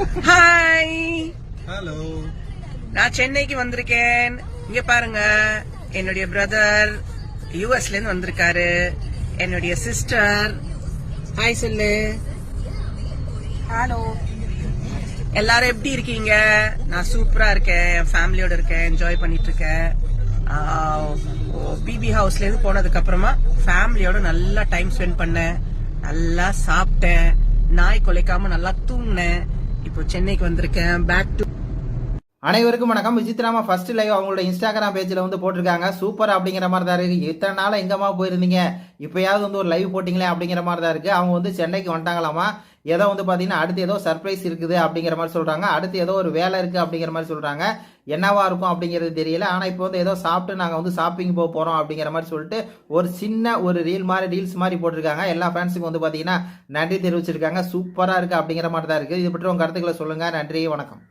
Hi, hello. நான் சென்னைக்கு வந்திருக்கேன். இங்க பாருங்க, என்னுடைய பிரதர் யூஎஸ்ல இருந்து வந்திருக்காரு. என்னுடைய சிஸ்டர். ஹாய் சொல்லு. ஹலோ. எல்லாரும் எப்படி இருக்கீங்க? நான் சூப்பரா இருக்கேன். என் ஃபேமிலியோட இருக்கேன். என்ஜாய் பண்ணிட்டு இருக்கேன். பிபி ஹவுஸ்ல இருந்து போனதுக்கு அப்புறமா ஃபேமிலியோட நல்லா டைம் ஸ்பெண்ட் பண்ணேன். நல்லா சாப்பிட்டேன். நாய் கொலைக்காம நல்லா தூங்கினேன். இப்போ சென்னைக்கு வந்திருக்கேன். பேக் டு அனைவருக்கும் வணக்கம். விசித்ராமா ஃபர்ஸ்ட் லைவ் அவங்களோட இன்ஸ்டாகிராம் பேஜில் வந்து போட்டிருக்காங்க. சூப்பர் அப்படிங்கிற மாதிரி தான் இருக்கு. இத்தனை நாள் எங்கம்மா போயிருந்தீங்க, இப்பயாவது வந்து ஒரு லைவ் போட்டிங்களே அப்படிங்கிற மாதிரி தான் இருக்கு. அவங்க வந்து சென்னைக்கு வந்துட்டாங்களாமா. ஏதோ வந்து பார்த்தீங்கன்னா அடுத்து ஏதோ சர்ப்ரைஸ் இருக்குது அப்படிங்கிற மாதிரி சொல்றாங்க. அடுத்து ஏதோ ஒரு வேலை இருக்கு அப்படிங்கிற மாதிரி சொல்றாங்க. என்னவா இருக்கும் அப்படிங்கிறது தெரியல. ஆனால் இப்போ வந்து ஏதோ சாப்பிட்டு நாங்கள் வந்து ஷாப்பிங் போக போகிறோம் அப்படிங்கிற மாதிரி சொல்லிட்டு ஒரு சின்ன ஒரு ரீல்ஸ் மாதிரி போட்டிருக்காங்க. எல்லா ஃபேன்ஸுக்கும் வந்து பார்த்தீங்கன்னா நன்றி தெரிவிச்சிருக்காங்க. சூப்பராக இருக்கு அப்படிங்கிற மாதிரி தான் இருக்கு. இது பற்றி உங்க கருத்துக்களை சொல்லுங்க. நன்றி, வணக்கம்.